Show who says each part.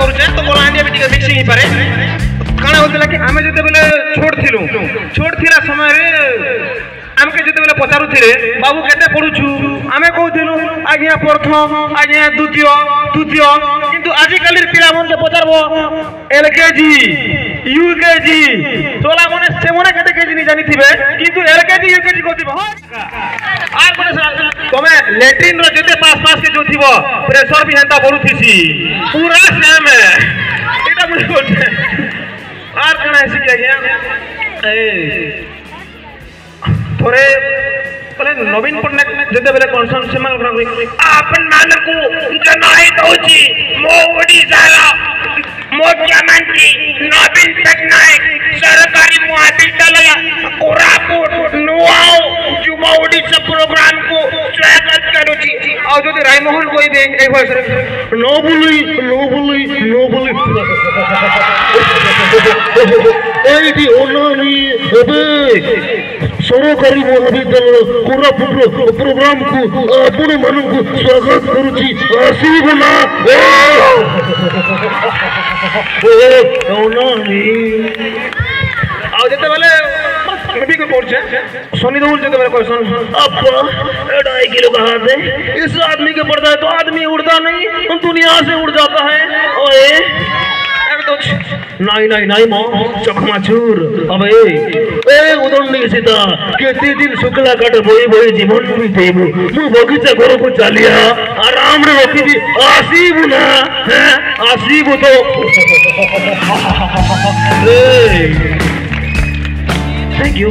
Speaker 1: କରୁଛେ ତ କଳାହାଣ୍ଡିଆ ବି ଟିକେ ମିକ୍ସିଂ ହେଇପାରେ କାଣା ହଉଥିଲା କି ଆମେ ଯେତେବେଳେ ଛୋଟ ଥିଲା ସମୟରେ ଆମକେ ଯେତେବେଳେ ପଚାରୁଥିଲେ ବାବୁ କେତେ ପଢୁଛୁ ଆମେ କହୁଥିଲୁ ଆଜ୍ଞା ପ୍ରଥମ ଆଜ୍ଞା ଦ୍ୱିତୀୟ କିନ୍ତୁ ଆଜିକାଲିର ପିଲାମାନଙ୍କୁ ପଚାରବ ଏଲକେଜି ୟୁକେଜି ତୋଲା ମାନେ ସେମାନେ କେତେ କେଜି ନି ଜାଣିଥିବେ କିନ୍ତୁ ଏଲକେଜି ୟୁକେଜି କହୁଥିବ আর কোন তুমি ল্যাট্রিন র যেতে পাস কে যোথিব প্রেসার भी হেন্তা বড়ুথিছি পুরা সেম এটা বুঝ করছে আর কোন আছে কি আজ্ঞা थोड़े बोले नवीन पटनायक जते बेले कौन सेमान आपन मानकु जनाई दउची मो ओडिसारा मुख्यमंत्री नवीन पटनायक सरकारी महाविद्यालय कोरापुट नुआओ जुमा ओडिसा प्रोग्राम को स्वागत करूची और जो रायमोहन कोई दे एक बार नो बोली एटी ओनानी एबे सरकारी महाविद्यालय कोरापुट प्रोग्राम को आपण मानकु स्वागत करूची आसीब ना ओनानी आ जते बेले भी को पहुंचे सोनी देउल जते बेले क्वेश्चन अपा एड़ा 1 किलो कहां से इस आदमी के पड़ता है तो आदमी उड़ता नहीं दुनिया से उड़ जाता है ओए नहीं मो चकमाचूर अबे ए उदंडी सीता केती दिन शुक्ला काट बोई जीवन बीतेबु मु बगीचा घर को चलिया आराम रे रखी दी आसीबु ना हैं आसीबु तो थैंक यू